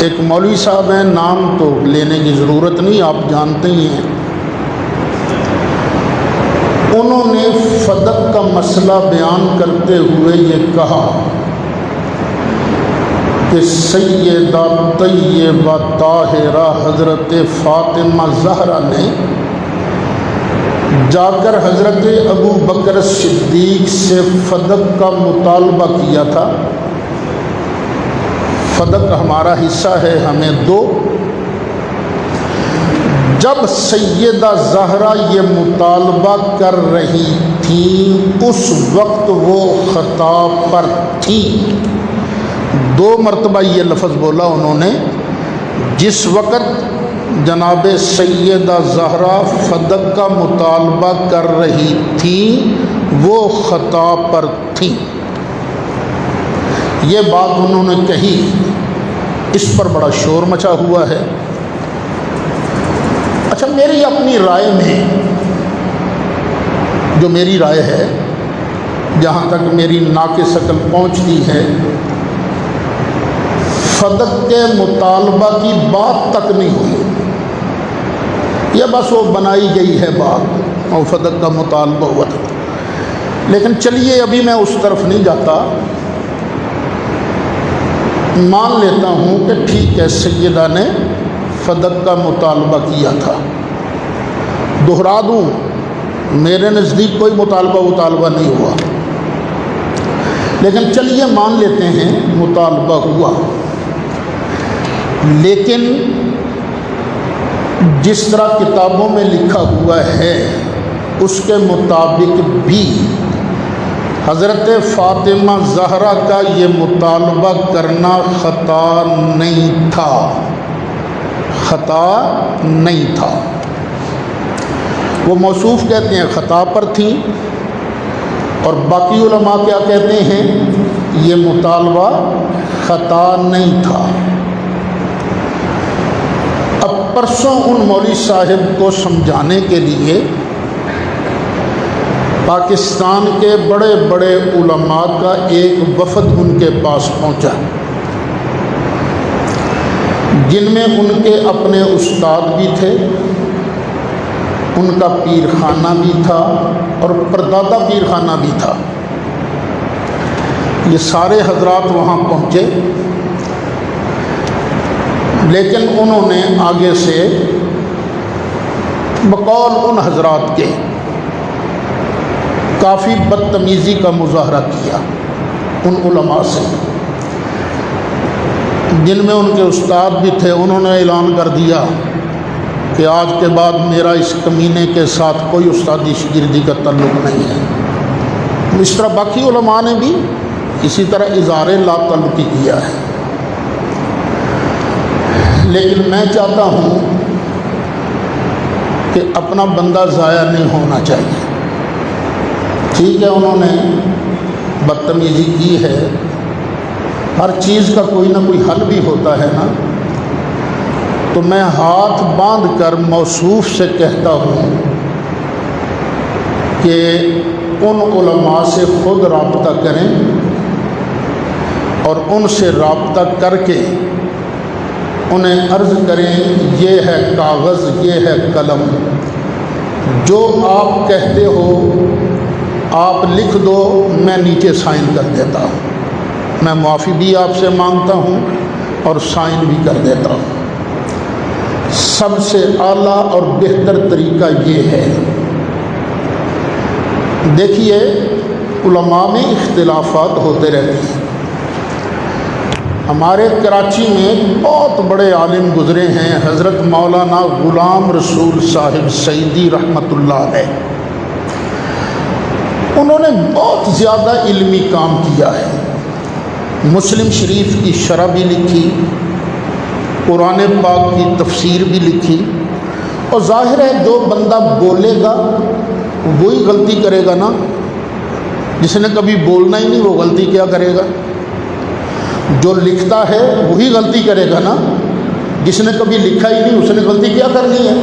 ایک مولوی صاحب ہیں، نام تو لینے کی ضرورت نہیں، آپ جانتے ہی ہیں، انہوں نے فدق کا مسئلہ بیان کرتے ہوئے یہ کہا کہ سیدہ طیبہ طاہرہ حضرت فاطمہ زہرا نے جا کر حضرت ابو بکر صدیق سے فدق کا مطالبہ کیا تھا، فدق ہمارا حصہ ہے، ہمیں دو۔ جب سیدہ زہرا یہ مطالبہ کر رہی تھیں اس وقت وہ خطا پر تھیں۔ 2 مرتبہ یہ لفظ بولا انہوں نے، جس وقت جناب سیدہ زہرا فدق کا مطالبہ کر رہی تھیں وہ خطا پر تھیں، یہ بات انہوں نے کہی، اس پر بڑا شور مچا ہوا ہے۔ اچھا، میری اپنی رائے میں، جو میری رائے ہے، جہاں تک میری ناقص عقل پہنچتی ہے، فدق کے مطالبہ کی بات تک نہیں ہوئی، یہ بس وہ بنائی گئی ہے بات، اور فدق کا مطالبہ ہوا تھا۔ لیکن چلیے ابھی میں اس طرف نہیں جاتا، مان لیتا ہوں کہ ٹھیک ہے سیدہ نے فدق کا مطالبہ کیا تھا۔ دہرا دوں، میرے نزدیک کوئی مطالبہ نہیں ہوا، لیکن چلیے مان لیتے ہیں مطالبہ ہوا۔ لیکن جس طرح کتابوں میں لکھا ہوا ہے اس کے مطابق بھی حضرت فاطمہ زہرا کا یہ مطالبہ کرنا خطا نہیں تھا، خطا نہیں تھا۔ وہ موصوف کہتے ہیں خطا پر تھیں، اور باقی علماء کیا کہتے ہیں، یہ مطالبہ خطا نہیں تھا۔ اب پرسوں ان مولوی صاحب کو سمجھانے کے لیے پاکستان کے بڑے بڑے علماء کا ایک وفد ان کے پاس پہنچا، جن میں ان کے اپنے استاد بھی تھے، ان کا پیر خانہ بھی تھا، اور پردادا پیر خانہ بھی تھا۔ یہ سارے حضرات وہاں پہنچے، لیکن انہوں نے آگے سے بقول ان حضرات کے کافی بدتمیزی کا مظاہرہ کیا ان علماء سے، جن میں ان کے استاد بھی تھے۔ انہوں نے اعلان کر دیا کہ آج کے بعد میرا اس کمینے کے ساتھ کوئی استادی شاگردی کا تعلق نہیں ہے۔ اس طرح باقی علماء نے بھی اسی طرح اظہار لا تعلقی کیا ہے۔ لیکن میں چاہتا ہوں کہ اپنا بندہ ضائع نہیں ہونا چاہیے۔ ٹھیک ہے، انہوں نے بدتمیزی کی ہے، ہر چیز کا کوئی نہ کوئی حل بھی ہوتا ہے نا، تو میں ہاتھ باندھ کر موصوف سے کہتا ہوں کہ ان علماء سے خود رابطہ کریں، اور ان سے رابطہ کر کے انہیں عرض کریں یہ ہے کاغذ، یہ ہے قلم، جو آپ کہتے ہو آپ لکھ دو، میں نیچے سائن کر دیتا ہوں، میں معافی بھی آپ سے مانگتا ہوں اور سائن بھی کر دیتا ہوں۔ سب سے اعلیٰ اور بہتر طریقہ یہ ہے۔ دیکھیے، علماء میں اختلافات ہوتے رہتے ہیں۔ ہمارے کراچی میں بہت بڑے عالم گزرے ہیں، حضرت مولانا غلام رسول صاحب سعیدی رحمۃ اللہ علیہ، انہوں نے بہت زیادہ علمی کام کیا ہے۔ مسلم شریف کی شرح بھی لکھی، قرآن پاک کی تفسیر بھی لکھی، اور ظاہر ہے جو بندہ بولے گا وہی غلطی کرے گا نا، جس نے کبھی بولنا ہی نہیں وہ غلطی کیا کرے گا؟ جو لکھتا ہے وہی غلطی کرے گا نا، جس نے کبھی لکھا ہی نہیں اس نے غلطی کیا کرنی ہے؟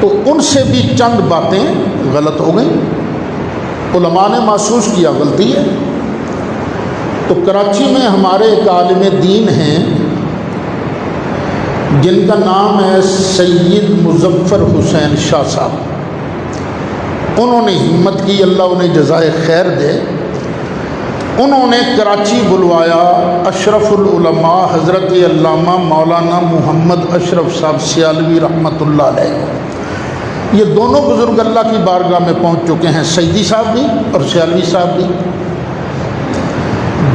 تو ان سے بھی چند باتیں غلط ہو گئیں، علماء نے محسوس کیا غلطی ہے۔ تو کراچی میں ہمارے ایک عالم دین ہیں جن کا نام ہے سید مظفر حسین شاہ صاحب، انہوں نے ہمت کی، اللہ انہیں جزائے خیر دے۔ انہوں نے کراچی بلوایا اشرف العلماء حضرت علامہ مولانا محمد اشرف صاحب سیالوی رحمۃ اللہ علیہ۔ یہ دونوں بزرگ اللہ کی بارگاہ میں پہنچ چکے ہیں، سیدی صاحب بھی اور سیالوی صاحب بھی۔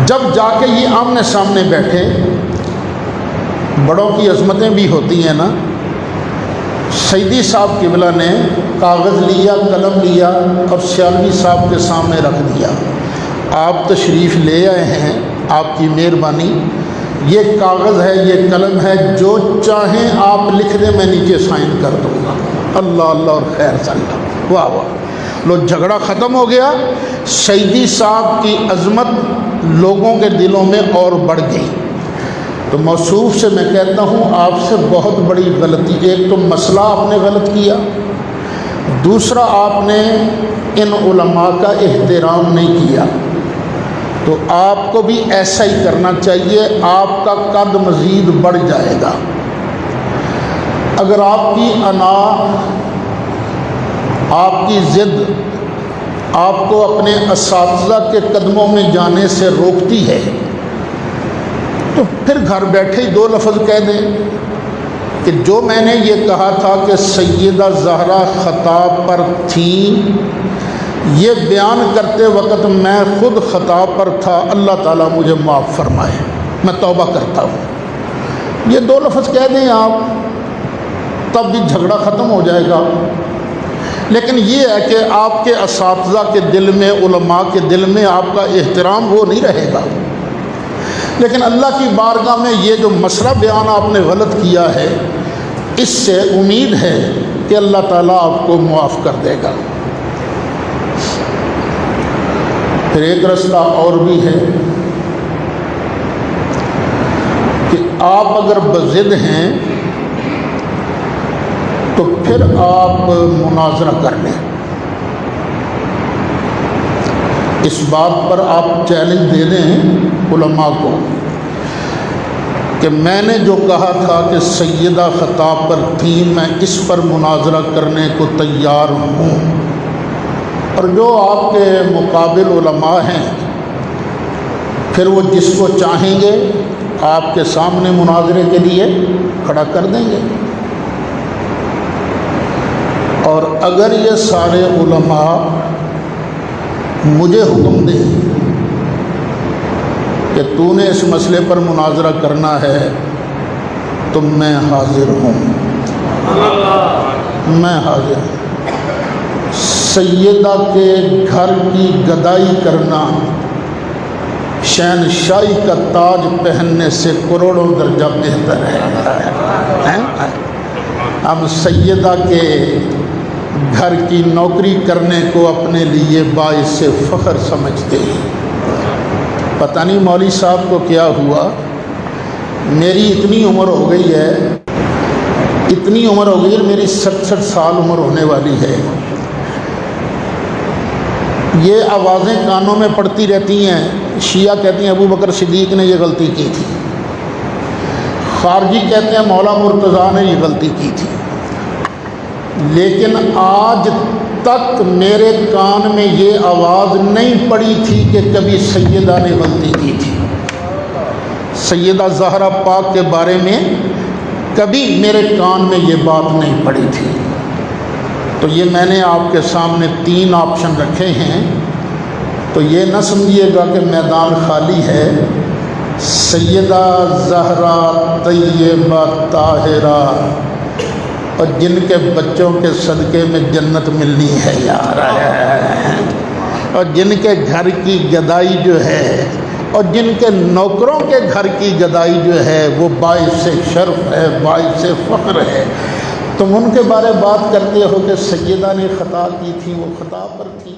جب جا کے یہ آمنے سامنے بیٹھے، بڑوں کی عظمتیں بھی ہوتی ہیں نا، سیدی صاحب قبلہ نے کاغذ لیا، قلم لیا اور سیالوی صاحب کے سامنے رکھ دیا، آپ تشریف لے آئے ہیں، آپ کی مہربانی، یہ کاغذ ہے، یہ قلم ہے، جو چاہیں آپ لکھ دیں، میں نیچے سائن کر دوں گا۔ اللہ اللہ اور خیر صلی اللہ، واہ واہ، لو جھگڑا ختم ہو گیا۔ سیدی صاحب کی عظمت لوگوں کے دلوں میں اور بڑھ گئی۔ تو موصوف سے میں کہتا ہوں آپ سے بہت بڑی غلطی، ایک تو مسئلہ آپ نے غلط کیا، دوسرا آپ نے ان علماء کا احترام نہیں کیا۔ تو آپ کو بھی ایسا ہی کرنا چاہیے، آپ کا قد مزید بڑھ جائے گا۔ اگر آپ کی انا، آپ کی ضد آپ کو اپنے اساتذہ کے قدموں میں جانے سے روکتی ہے، تو پھر گھر بیٹھے ہی دو لفظ کہہ دیں کہ جو میں نے یہ کہا تھا کہ سیدہ زہرا خطا پر تھیں، یہ بیان کرتے وقت میں خود خطا پر تھا، اللہ تعالیٰ مجھے معاف فرمائے، میں توبہ کرتا ہوں۔ یہ دو لفظ کہہ دیں آپ، تب بھی جھگڑا ختم ہو جائے گا۔ لیکن یہ ہے کہ آپ کے اساتذہ کے دل میں، علماء کے دل میں آپ کا احترام وہ نہیں رہے گا۔ لیکن اللہ کی بارگاہ میں یہ جو مسئلہ بیان آپ نے غلط کیا ہے، اس سے امید ہے کہ اللہ تعالیٰ آپ کو معاف کر دے گا۔ پھر ایک رستہ اور بھی ہے کہ آپ اگر بضد ہیں تو پھر آپ مناظرہ کر لیں، اس بات پر آپ چیلنج دے دیں علماء کو کہ میں نے جو کہا تھا کہ سیدہ خطا پر تھی، میں اس پر مناظرہ کرنے کو تیار ہوں، اور جو آپ کے مقابل علماء ہیں پھر وہ جس کو چاہیں گے آپ کے سامنے مناظرے کے لیے کھڑا کر دیں گے۔ اور اگر یہ سارے علماء مجھے حکم دیں کہ تو نے اس مسئلے پر مناظرہ کرنا ہے تو میں حاضر ہوں، میں حاضر ہوں۔ سیدہ کے گھر کی گدائی کرنا شہنشاہی کا تاج پہننے سے کروڑوں درجہ بہتر ہے۔ ہم سیدہ کے گھر کی نوکری کرنے کو اپنے لیے باعث فخر سمجھتے ہیں۔ پتہ نہیں مولوی صاحب کو کیا ہوا، میری اتنی عمر ہو گئی ہے، اتنی عمر ہو گئی ہے، میری 67 سال عمر ہونے والی ہے، یہ آوازیں کانوں میں پڑتی رہتی ہیں۔ شیعہ کہتے ہیں ابو بکر صدیق نے یہ غلطی کی تھی، خارجی کہتے ہیں مولا مرتضیٰ نے یہ غلطی کی تھی، لیکن آج تک میرے کان میں یہ آواز نہیں پڑی تھی کہ کبھی سیدہ نے غلطی کی تھی۔ سیدہ زہرا پاک کے بارے میں کبھی میرے کان میں یہ بات نہیں پڑی تھی۔ تو یہ میں نے آپ کے سامنے 3 آپشن رکھے ہیں، تو یہ نہ سمجھیے گا کہ میدان خالی ہے۔ سیدہ زہرا طیبہ طاہرہ، اور جن کے بچوں کے صدقے میں جنت ملنی ہے یار، اور جن کے گھر کی گدائی جو ہے، اور جن کے نوکروں کے گھر کی گدائی جو ہے وہ باعث شرف ہے، باعث فخر ہے، تم ان کے بارے بات کرتے ہو کہ سیدہ نے خطا کی تھی، وہ خطا پر تھی۔